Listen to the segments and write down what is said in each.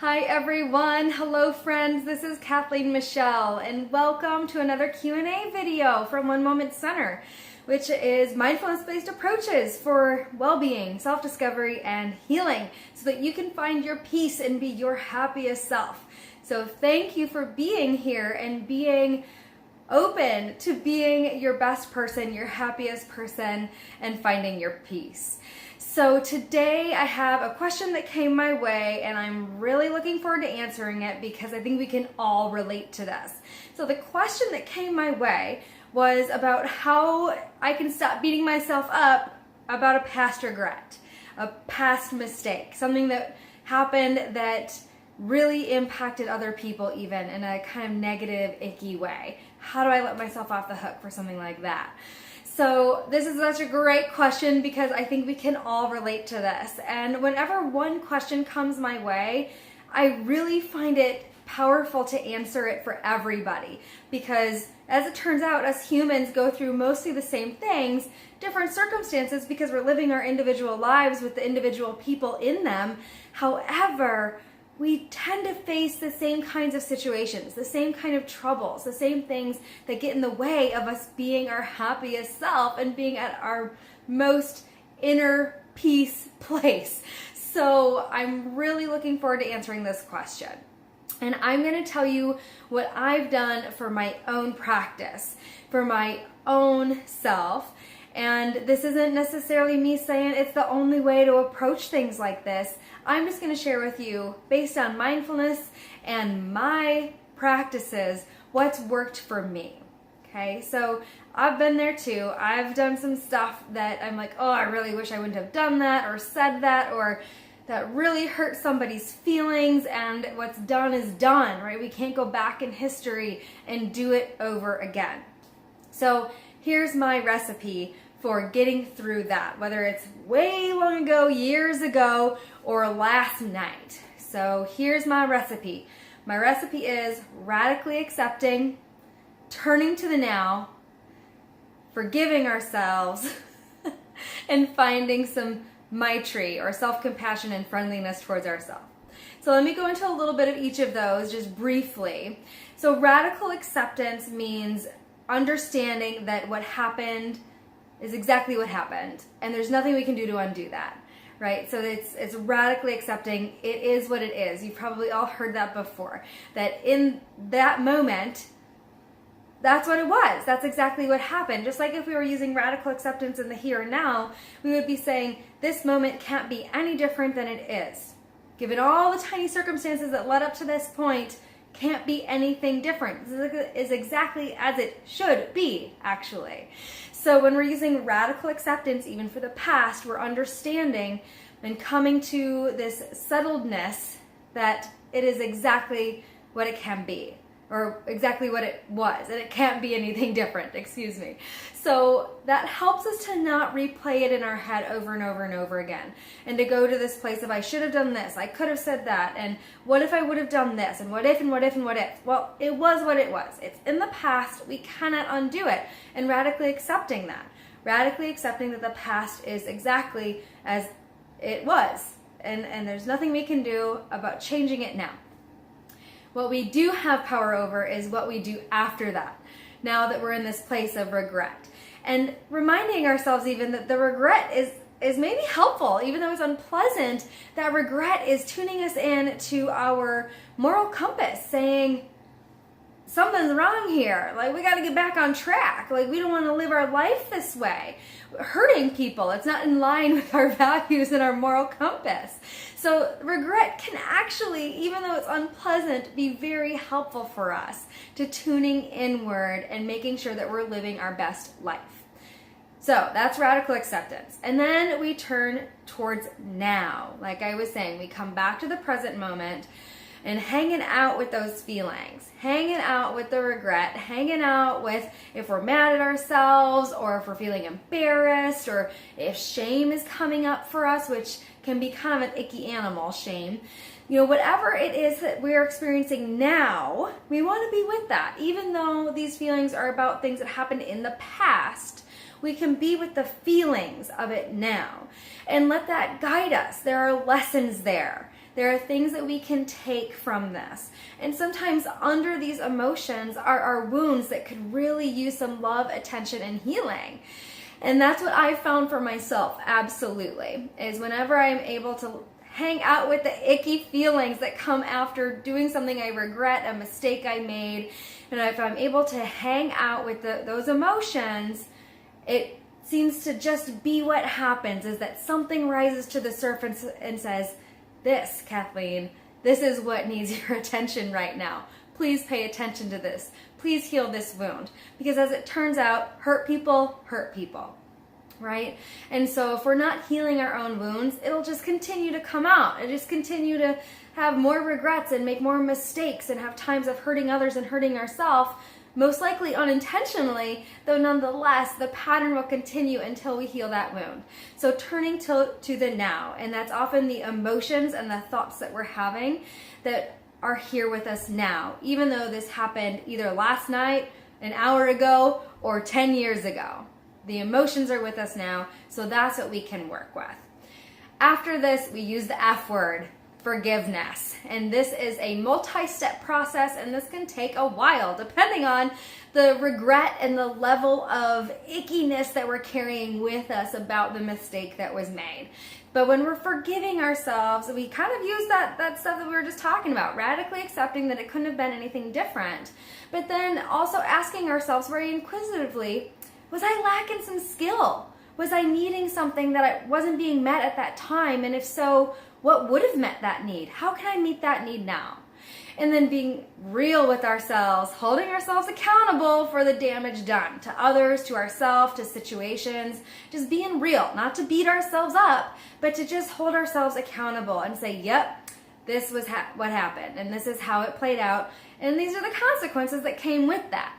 Hi everyone, hello friends, this is Kathleen Michelle and welcome to another Q&A video from Moment Center, which is mindfulness-based approaches for well-being, self-discovery, and healing so that you can find your peace and be your happiest self. So thank you for being here and being open to being your best person, your happiest person, and finding your peace. So today I have a question that came my way and I'm really looking forward to answering it because I think we can all relate to this. So the question that came my way was about how I can stop beating myself up about a past regret, a past mistake, something that happened that really impacted other people even in a kind of negative, icky way. How do I let myself off the hook for something like that? So this is such a great question because I think we can all relate to this. And whenever one question comes my way, I really find it powerful to answer it for everybody because as it turns out, us humans go through mostly the same things, different circumstances because we're living our individual lives with the individual people in them. However, we tend to face the same kinds of situations, the same kind of troubles, the same things that get in the way of us being our happiest self and being at our most inner peace place. So I'm really looking forward to answering this question. And I'm going to tell you what I've done for my own practice, for my own self. And this isn't necessarily me saying it's the only way to approach things like this. I'm just going to share with you, based on mindfulness and my practices, what's worked for me. Okay, so I've been there too. I've done some stuff that I'm like, oh, I really wish I wouldn't have done that or said that, or that really hurt somebody's feelings, and what's done is done, right? We can't go back in history and do it over again. So here's my recipe for getting through that, whether it's way long ago, years ago, or last night. So here's my recipe. My recipe is radically accepting, turning to the now, forgiving ourselves, and finding some maitri, or self-compassion and friendliness towards ourselves. So let me go into a little bit of each of those just briefly. So radical acceptance means understanding that what happened is exactly what happened, and there's nothing we can do to undo that, right? So it's radically accepting it is what it is. You've probably all heard that before, that in that moment, that's what it was. That's exactly what happened. Just like if we were using radical acceptance in the here and now, we would be saying this moment can't be any different than it is. Given all the tiny circumstances that led up to this point, can't be anything different. This is exactly as it should be, actually. So when we're using radical acceptance, even for the past, we're understanding and coming to this settledness that it is exactly what it can be, or exactly what it was, and it can't be anything different, excuse me. So that helps us to not replay it in our head over and over and over again, and to go to this place of I should have done this, I could have said that, and what if I would have done this, and what if, and what if, and what if. Well, it was what it was. It's in the past, we cannot undo it, and radically accepting that. Radically accepting that the past is exactly as it was, and there's nothing we can do about changing it now. What we do have power over is what we do after that, now that we're in this place of regret. And reminding ourselves even that the regret is maybe helpful, even though it's unpleasant. That regret is tuning us in to our moral compass, saying something's wrong here. Like, we got to get back on track. Like, we don't want to live our life this way. Hurting people, it's not in line with our values and our moral compass. So regret can actually, even though it's unpleasant, be very helpful for us to tuning inward and making sure that we're living our best life. So that's radical acceptance. And then we turn towards now. Like I was saying, we come back to the present moment and hanging out with those feelings, hanging out with the regret, hanging out with if we're mad at ourselves, or if we're feeling embarrassed, or if shame is coming up for us, which can be kind of an icky animal, shame. You know, whatever it is that we're experiencing now, we want to be with that. Even though these feelings are about things that happened in the past, We can be with the feelings of it now and let that guide us. There are lessons there. There are things that we can take from this. And sometimes under these emotions are wounds that could really use some love, attention, and healing. And that's what I found for myself, absolutely, is whenever I'm able to hang out with the icky feelings that come after doing something I regret, a mistake I made, and if I'm able to hang out with those emotions, it seems to just be what happens, is that something rises to the surface and says, this, Kathleen, this is what needs your attention right now. Please pay attention to this. Please heal this wound. Because as it turns out, hurt people, right? And so if we're not healing our own wounds, it'll just continue to come out. It'll just continue to have more regrets and make more mistakes and have times of hurting others and hurting ourselves, most likely unintentionally, though nonetheless, the pattern will continue until we heal that wound. So turning to the now, and that's often the emotions and the thoughts that we're having that are here with us now, even though this happened either last night, an hour ago, or 10 years ago. The emotions are with us now, so that's what we can work with. After this, we use the F word, forgiveness. And this is a multi-step process, and this can take a while depending on the regret and the level of ickiness that we're carrying with us about the mistake that was made. But when we're forgiving ourselves, we kind of use that stuff that we were just talking about, radically accepting that it couldn't have been anything different. But then also asking ourselves very inquisitively, was I lacking some skill? Was I needing something that wasn't being met at that time? And if so, what would have met that need? How can I meet that need now? And then being real with ourselves, holding ourselves accountable for the damage done to others, to ourselves, to situations. Just being real, not to beat ourselves up, but to just hold ourselves accountable and say, yep, this was what happened, and this is how it played out, and these are the consequences that came with that.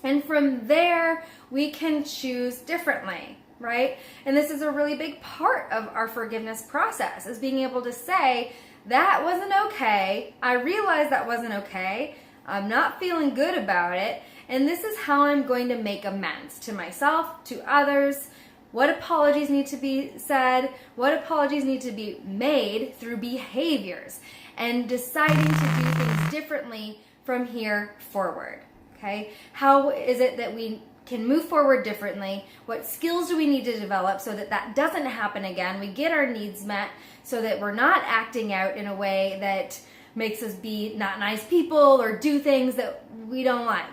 And from there, we can choose differently, right? And this is a really big part of our forgiveness process, is being able to say, that wasn't okay. I realized that wasn't okay. I'm not feeling good about it. And this is how I'm going to make amends to myself, to others. What apologies need to be said? What apologies need to be made through behaviors? And deciding to do things differently from here forward. Okay? How is it that we can move forward differently? What skills do we need to develop so that that doesn't happen again? We get our needs met so that we're not acting out in a way that makes us be not nice people or do things that we don't like.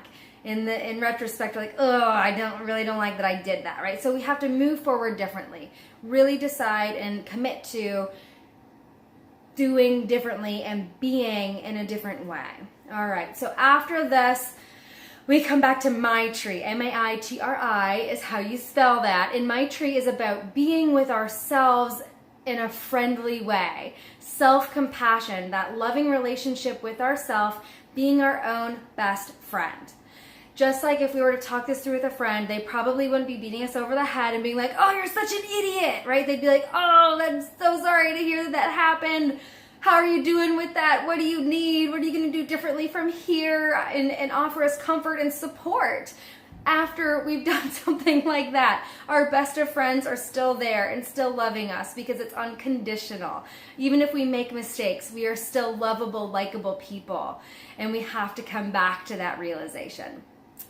In retrospect, we're like, oh, I don't like that I did that, right? So we have to move forward differently. Really decide and commit to doing differently and being in a different way. All right, so after this, we come back to Maitri. M-A-I-T-R-I is how you spell that. And Maitri is about being with ourselves in a friendly way. Self-compassion, that loving relationship with ourselves, being our own best friend. Just like if we were to talk this through with a friend, they probably wouldn't be beating us over the head and being like, oh, you're such an idiot, right? They'd be like, oh, I'm so sorry to hear that happened. How are you doing with that? What do you need? What are you going to do differently from here? And offer us comfort and support. After we've done something like that, our best of friends are still there and still loving us because it's unconditional. Even if we make mistakes, we are still lovable, likable people. And we have to come back to that realization.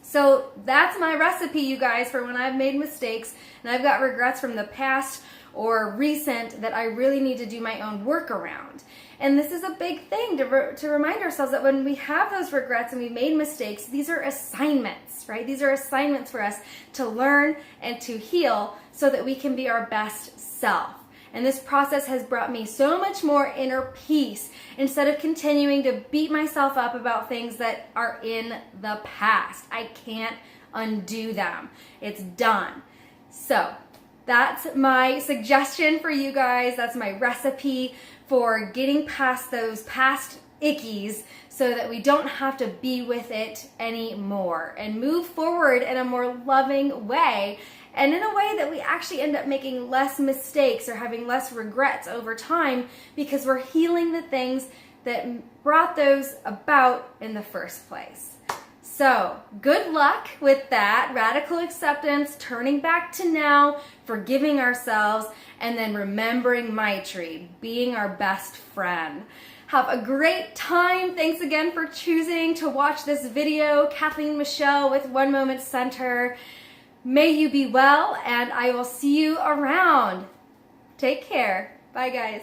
So that's my recipe, you guys, for when I've made mistakes and I've got regrets from the past or recent that I really need to do my own work around. And this is a big thing to remind ourselves that when we have those regrets and we made mistakes, these are assignments, right? These are assignments for us to learn and to heal so that we can be our best self. And this process has brought me so much more inner peace instead of continuing to beat myself up about things that are in the past. I can't undo them. It's done. So that's my suggestion for you guys. That's my recipe for getting past those past ickies so that we don't have to be with it anymore and move forward in a more loving way and in a way that we actually end up making less mistakes or having less regrets over time because we're healing the things that brought those about in the first place. So good luck with that. Radical acceptance, turning back to now, forgiving ourselves, and then remembering Maitri, being our best friend. Have a great time. Thanks again for choosing to watch this video. Kathleen Michelle with One Moment Center. May you be well, and I will see you around. Take care. Bye, guys.